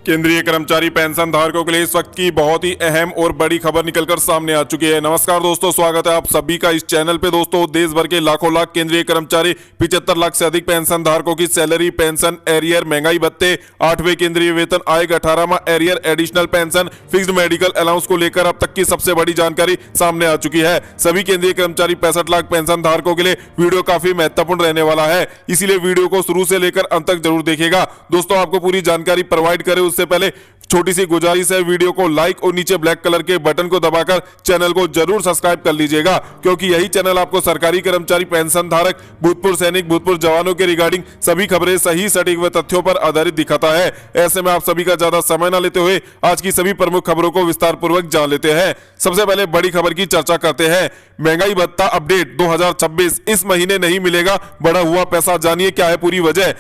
केंद्रीय कर्मचारी पेंशन धारकों के लिए इस वक्त की बहुत ही अहम और बड़ी खबर निकलकर सामने आ चुकी है। नमस्कार दोस्तों, स्वागत है आप सभी का इस चैनल पे। दोस्तों, देश भर के लाखों लाख केंद्रीय कर्मचारी 75 लाख से अधिक पेंशन धारकों की सैलरी, पेंशन, एरियर, महंगाई भत्ते, 8वें केंद्रीय वेतन आयोग, 18वां arrear, additional pension, fixed medical allowance को लेकर अब तक की सबसे बड़ी जानकारी सामने आ चुकी है। सभी केंद्रीय कर्मचारी 65 लाख पेंशन धारकों के लिए वीडियो काफी महत्वपूर्ण रहने वाला है, इसीलिए वीडियो को शुरू से लेकर अंत तक जरूर देखिएगा। दोस्तों, आपको पूरी जानकारी प्रोवाइड करें उससे पहले छोटी सी गुजारिश है, वीडियो को लाइक और नीचे ब्लैक कलर के बटन को दबाकर चैनल को जरूर सब्सक्राइब कर लीजिएगा, क्योंकि यही चैनल आपको सरकारी कर्मचारी, पेंशन धारक, भूतपूर्व सैनिक, भूतपूर्व जवानों के रिगार्डिंग सभी खबरें सही, सटीक व तथ्यों पर आधारित दिखाता है। ऐसे में आप सभी का ज्यादा समय न लेते हुए आज की सभी प्रमुख खबरों को विस्तार पूर्वक जान लेते हैं। सबसे पहले बड़ी खबर की चर्चा करते हैं। महंगाई भत्ता अपडेट 2026 इस महीने नहीं मिलेगा बढ़ा हुआ पैसा, जानिए क्या है पूरी वजह।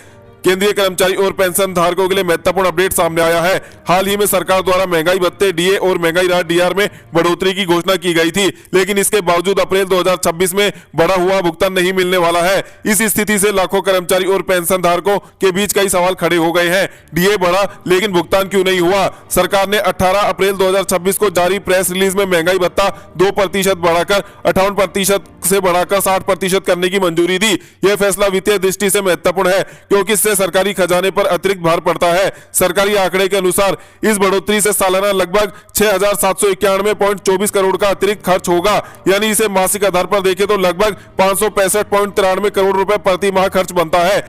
केंद्रीय कर्मचारी और पेंशन धारकों के लिए महत्वपूर्ण अपडेट सामने आया है। हाल ही में सरकार द्वारा महंगाई भत्ते, डीए और महंगाई राहत डीआर में बढ़ोतरी की घोषणा की गई थी, लेकिन इसके बावजूद अप्रैल 2026 में बढ़ा हुआ भुगतान नहीं मिलने वाला है। इस स्थिति से लाखों कर्मचारी और पेंशन धारकों के बीच कई सवाल खड़े हो गए हैं। डीए बढ़ा लेकिन भुगतान क्यों नहीं हुआ? सरकार ने 18 अप्रैल 2026 को जारी प्रेस रिलीज में महंगाई भत्ता 2% बढ़ाकर 58% से बढ़ाकर 60% करने की मंजूरी दी। यह फैसला वित्तीय दृष्टि से महत्वपूर्ण है, क्योंकि इससे सरकारी खजाने पर अतिरिक्त भार पड़ता है। सरकारी आंकड़े के अनुसार इस बढ़ोतरी से सालाना लगभग 6,791.24 करोड़ का अतिरिक्त खर्च होगा, यानी इसे मासिक आधार पर देखें तो लगभग 565.93 करोड़ रुपए प्रति माह खर्च बनता है।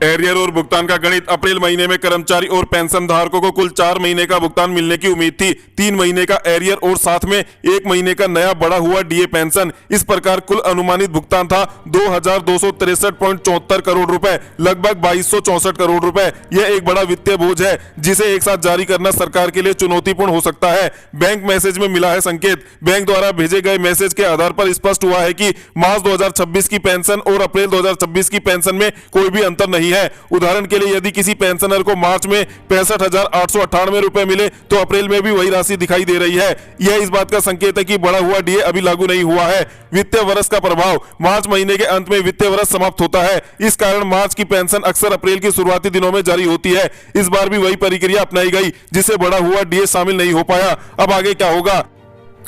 एरियर और भुगतान का गणित। अप्रैल महीने में कर्मचारी और पेंशन धारकों को कुल 4 महीने का भुगतान मिलने की उम्मीद थी, 3 महीने का एरियर और साथ में 1 महीने का नया बढ़ा हुआ डीए पेंशन। इस प्रकार कुल अनुमानित भुगतान था 2,263.74 करोड़ रुपए, लगभग 2,264 करोड़ रुपए। यह एक बड़ा वित्तीय बोझ है, जिसे एक साथ जारी करना सरकार के लिए चुनौतीपूर्ण हो सकता है। बैंक मैसेज में मिला है संकेत। बैंक द्वारा भेजे गए मैसेज के आधार पर स्पष्ट हुआ है कि मार्च 2026 की पेंशन और अप्रैल 2026 की पेंशन में कोई भी अंतर नहीं है। उदाहरण के लिए, यदि किसी पेंशनर को मार्च में 65,898 रुपए मिले तो अप्रैल में भी वही राशि दिखाई दे रही है। यह इस बात का संकेत है कि बढ़ा हुआ डीए अभी लागू नहीं हुआ है। वित्तीय वर्ष का प्रभाव। मार्च महीने के अंत में वित्तीय वर्ष समाप्त होता है, इस कारण मार्च की पेंशन अक्सर अप्रैल के शुरुआती दिनों में जारी होती है। इस बार भी वही प्रक्रिया अपनाई गई, जिससे बढ़ा हुआ डीए शामिल नहीं हो पाया। अब आगे क्या होगा?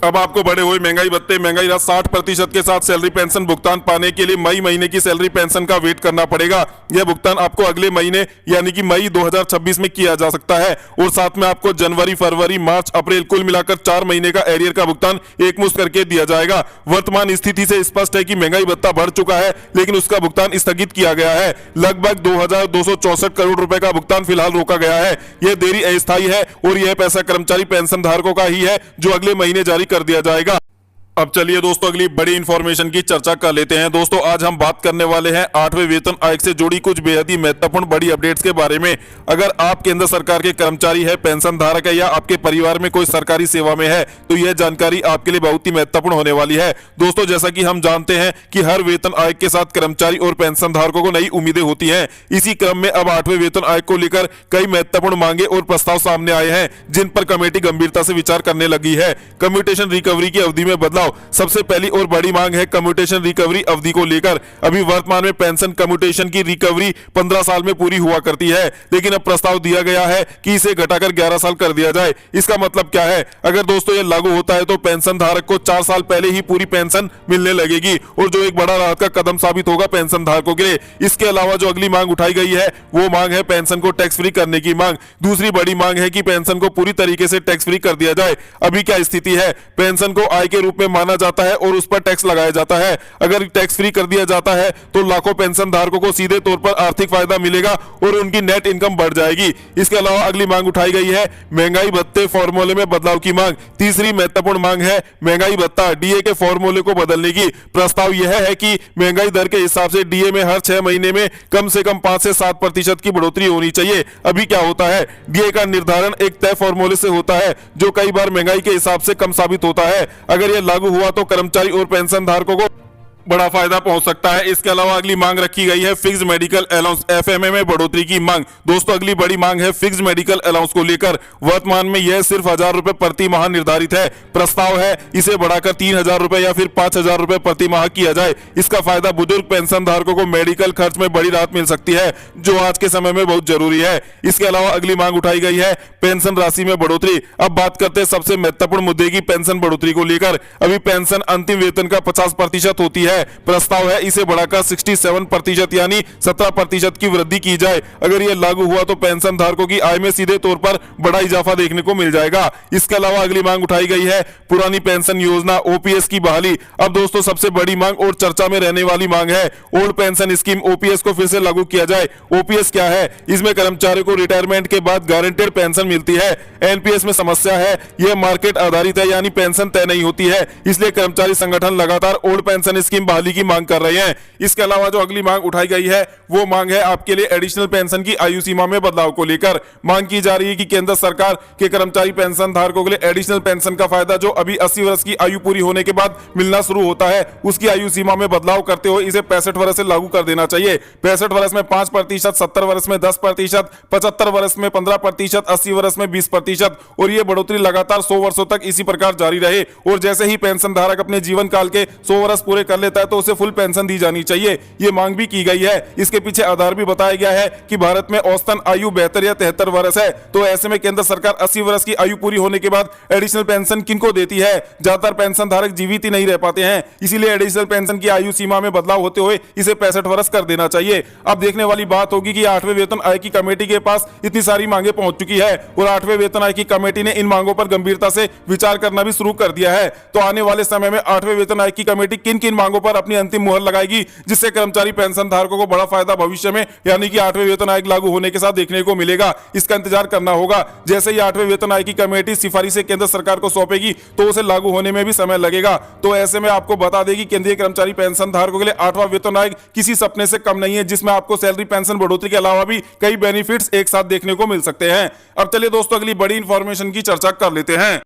अब आपको बढ़े हुए महंगाई भत्ते, महंगाई राहत 60% के साथ सैलरी पेंशन भुगतान पाने के लिए मई महीने की सैलरी पेंशन का वेट करना पड़ेगा। यह भुगतान आपको अगले महीने यानी कि मई 2026 में किया जा सकता है, और साथ में आपको जनवरी, फरवरी, मार्च, अप्रैल कुल मिलाकर 4 महीने का एरियर का भुगतान एकमुश्त करके दिया जाएगा। वर्तमान स्थिति से स्पष्ट है कि महंगाई भत्ता बढ़ चुका है, लेकिन उसका भुगतान स्थगित किया गया है। लगभग 2,264 करोड़ रुपए का भुगतान फिलहाल रोका गया है। यह देरी अस्थायी है और यह पैसा कर्मचारी पेंशन धारकों का ही है, जो अगले महीने जारी कर दिया जाएगा। अब चलिए दोस्तों, अगली बड़ी इंफॉर्मेशन की चर्चा कर लेते हैं। दोस्तों, आज हम बात करने वाले हैं 8वें वेतन आयोग से जुड़ी कुछ बेहद ही महत्वपूर्ण बड़ी अपडेट्स के बारे में। अगर आप केंद्र सरकार के कर्मचारी है, पेंशन धारक है, या आपके परिवार में कोई सरकारी सेवा में है, तो यह जानकारी आपके लिए बहुत ही महत्वपूर्ण होने वाली है। दोस्तों, जैसा कि हम जानते हैं कि हर वेतन आयोग के साथ कर्मचारी और पेंशन धारकों को नई उम्मीदें होती हैं। इसी क्रम में अब 8वें वेतन आयोग को लेकर कई महत्वपूर्ण मांगे और प्रस्ताव सामने आए हैं, जिन पर कमेटी गंभीरता से विचार करने लगी है। कम्यूटेशन रिकवरी की अवधि में बदलाव। सबसे पहली और बड़ी मांग है कम्यूटेशन रिकवरी अवधि को लेकर। अभी वर्तमान में पेंशन कम्यूटेशन की रिकवरी 15 साल में पूरी हुआ करती है, लेकिन अब प्रस्ताव दिया गया है कि इसे घटाकर 11 साल कर दिया जाए। इसका मतलब क्या है? अगर दोस्तों ये लागू होता है तो पेंशन धारक को 4 साल पहले ही पूरी पेंशन मिलने लगेगी, और जो एक बड़ा राहत का कदम साबित होगा पेंशन धारकों के लिए। इसके अलावा जो अगली मांग उठाई गई है वो मांग है पेंशन को टैक्स फ्री करने की मांग। दूसरी बड़ी मांग है कि पेंशन को पूरी तरीके से टैक्स फ्री कर दिया जाए। अभी क्या स्थिति है? पेंशन को आय के रूप में माना जाता है और उस पर टैक्स लगाया जाता है। अगर टैक्स फ्री कर दिया जाता है तो लाखों पेंशन धारकों को सीधे तौर पर आर्थिक फायदा मिलेगा और उनकी नेट इनकम बढ़ जाएगी। इसके अलावा अगली मांग उठाई गई है महंगाई भत्ते फॉर्मूले में बदलाव की मांग। तीसरी महत्वपूर्ण मांग है महंगाई भत्ता डीए के फॉर्मूले को बदलने की। प्रस्ताव यह है कि महंगाई दर के हिसाब से डीए में हर 6 महीने में कम से कम 5 से 7% की बढ़ोतरी होनी चाहिए। अभी क्या होता है? डीए का निर्धारण एक तय फॉर्मूले से होता है, जो कई बार महंगाई के हिसाब से कम साबित होता है। अगर यह लागू हुआ तो कर्मचारी और पेंशन धारकों को बड़ा फायदा पहुंच सकता है। इसके अलावा अगली मांग रखी गई है फिक्स्ड मेडिकल अलाउंस एफएमए में बढ़ोतरी की मांग। दोस्तों अगली बड़ी मांग है फिक्स्ड मेडिकल अलाउंस को लेकर। वर्तमान में यह सिर्फ 1000 रुपए प्रति माह निर्धारित है। प्रस्ताव है इसे बढ़ाकर 3000 रुपए या फिर 5000 रुपए प्रति माह किया जाए। इसका फायदा बुजुर्ग पेंशन धारकों को मेडिकल खर्च में बड़ी राहत मिल सकती है, जो आज के समय में बहुत जरूरी है। इसके अलावा अगली मांग उठाई गई है पेंशन राशि में बढ़ोतरी। अब बात करते हैं सबसे महत्वपूर्ण मुद्दे की, पेंशन बढ़ोतरी को लेकर। अभी पेंशन अंतिम वेतन का 50% होती है। प्रस्ताव है इसे बढ़ाकर 67% यानी 17% की वृद्धि की जाए। अगर यह लागू हुआ तो पेंशन धारकों की आय में सीधे तौर पर बड़ा इजाफा देखने को मिल जाएगा। इसके अलावा अगली मांग उठाई गई है पुरानी पेंशन योजना ओपीएस की बहाली। अब दोस्तों सबसे बड़ी मांग और चर्चा में रहने वाली मांग है ओल्ड पेंशन स्कीम ओपीएस को फिर से लागू किया जाए। ओपीएस क्या है? इसमें कर्मचारियों को रिटायरमेंट के बाद गारंटेड पेंशन मिलती है। एनपीएस में समस्या है, यह मार्केट आधारित है यानी पेंशन तय नहीं होती है। इसलिए कर्मचारी संगठन लगातार ओल्ड पेंशन स्कीम बहाली की मांग कर रहे हैं। इसके अलावा जो अगली मांग उठाई गई है वो मांग है आपके लिए एडिशनल पेंशन की आयु सीमा में बदलाव को लेकर। मांग की जा रही है कि केंद्र सरकार के कर्मचारी पेंशन धारकों के लिए एडिशनल पेंशन का फायदा जो अभी 80 वर्ष की आयु पूरी होने के बाद मिलना शुरू होता है, उसकी आयु सीमा में बदलाव करते हुए इसे 65 वर्ष से लागू कर देना चाहिए। 65 वर्ष में 5%, 70 वर्ष में 10%, 75 वर्ष में 15%, 80 वर्ष में 20%, और ये बढ़ोतरी लगातार 100 वर्षों तक इसी प्रकार जारी रहे। और जैसे ही पेंशन धारक अपने जीवन काल के 100 वर्ष पूरे कर लेता है तो उसे फुल पेंशन दी जानी चाहिए। ये मांग भी की गई है। इसके पीछे आधार भी बताया गया है कि भारत में औसतन आयु 72 या 73 वर्ष है। तो ऐसे में केंद्र सरकार 80 वर्ष की आयु पूरी होने के बाद एडिशनल पेंशन किनको देती है? ज्यादातर पेंशन धारक जीवित ही नहीं रह पाते हैं, इसीलिए एडिशनल पेंशन की आयु सीमा में बदलाव होते हुए इसे 65 वर्ष कर देना चाहिए। अब देखने वाली बात होगी कि 8वें वेतन आयोग की कमेटी के पास इतनी सारी मांगे पहुंच चुकी है और 8वें वेतन आयोग की कमेटी ने इन मांगों पर गंभीरता से विचार करना भी शुरू कर दिया है। तो आने वाले समय में 8वें वेतन आयोग की कमेटी किन किन मांगों पर अपनी अंतिम मुहर लगाएगी जिससे कर्मचारी पेंशन धारकों को बड़ा फायदा भविष्य में यानी कि 8वें वेतन आयोग लागू होने के साथ देखने को मिलेगा, इसका इंतजार करना होगा। जैसे ही 8वें वेतन आयोग की कमेटी सिफारिशें केंद्र सरकार को सौंपेगी तो उसे लागू होने में भी समय लगेगा। तो ऐसे में आपको बता दें कि केंद्रीय कर्मचारी पेंशन धारकों के लिए 8वां वेतन आयोग किसी सपने से कम नहीं है, जिसमें आपको सैलरी पेंशन बढ़ोतरी के अलावा भी कई बेनिफिट्स एक साथ देखने को मिल सकते हैं। अब चलिए दोस्तों अगली बड़ी इंफॉर्मेशन की चर्चा कर लेते हैं।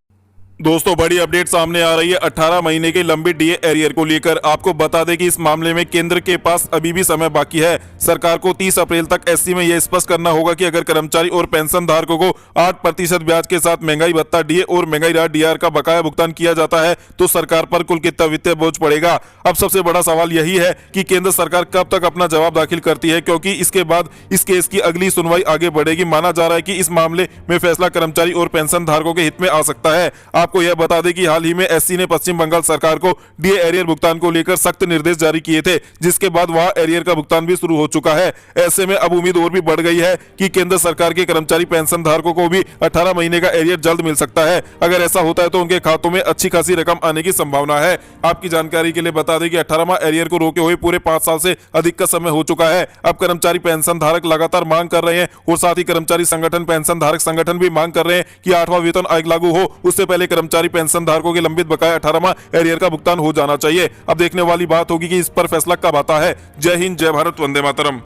दोस्तों बड़ी अपडेट सामने आ रही है 18 महीने के लंबित डीए एरियर को लेकर। आपको बता दें कि इस मामले में केंद्र के पास अभी भी समय बाकी है। सरकार को 30 अप्रैल तक एससी में यह स्पष्ट करना होगा कि अगर कर्मचारी और पेंशन धारकों को 8% ब्याज के साथ महंगाई भत्ता डीए और महंगाई राहत डीआर का बकाया भुगतान किया जाता है तो सरकार पर कुल कितना वित्तीय बोझ पड़ेगा। अब सबसे बड़ा सवाल यही है कि केंद्र सरकार कब तक अपना जवाब दाखिल करती है, क्योंकि इसके बाद इस केस की अगली सुनवाई आगे बढ़ेगी। माना जा रहा है कि इस मामले में फैसला कर्मचारी और पेंशन धारकों के हित में आ सकता है। आपको यह बता दें कि हाल ही में एससी ने पश्चिम बंगाल सरकार को डीए एरियर भुगतान को लेकर सख्त निर्देश जारी किए थे, जिसके बाद वहां एरियर का भुगतान भी शुरू हो चुका है। ऐसे में अब उम्मीद और भी बढ़ गई है कि केंद्र सरकार के कर्मचारी पेंशन धारकों को भी 18 महीने का एरियर जल्द मिल सकता है। अगर ऐसा होता है तो उनके खातों में अच्छी खासी रकम आने की संभावना है। आपकी जानकारी के लिए बता दें कि 18वां एरियर को रोके हुए पूरे 5 साल से अधिक का समय हो चुका है। अब कर्मचारी पेंशन धारक लगातार मांग कर रहे हैं और साथ ही कर्मचारी संगठन पेंशन धारक संगठन भी मांग कर रहे हैं कि 8वां वेतन आयोग लागू हो उससे पहले कर्मचारी पेंशन धारकों के लंबित बकाया 18वां एरियर का भुगतान हो जाना चाहिए। अब देखने वाली बात होगी कि इस पर फैसला कब आता है। जय हिंद, जय भारत, वंदे मातरम।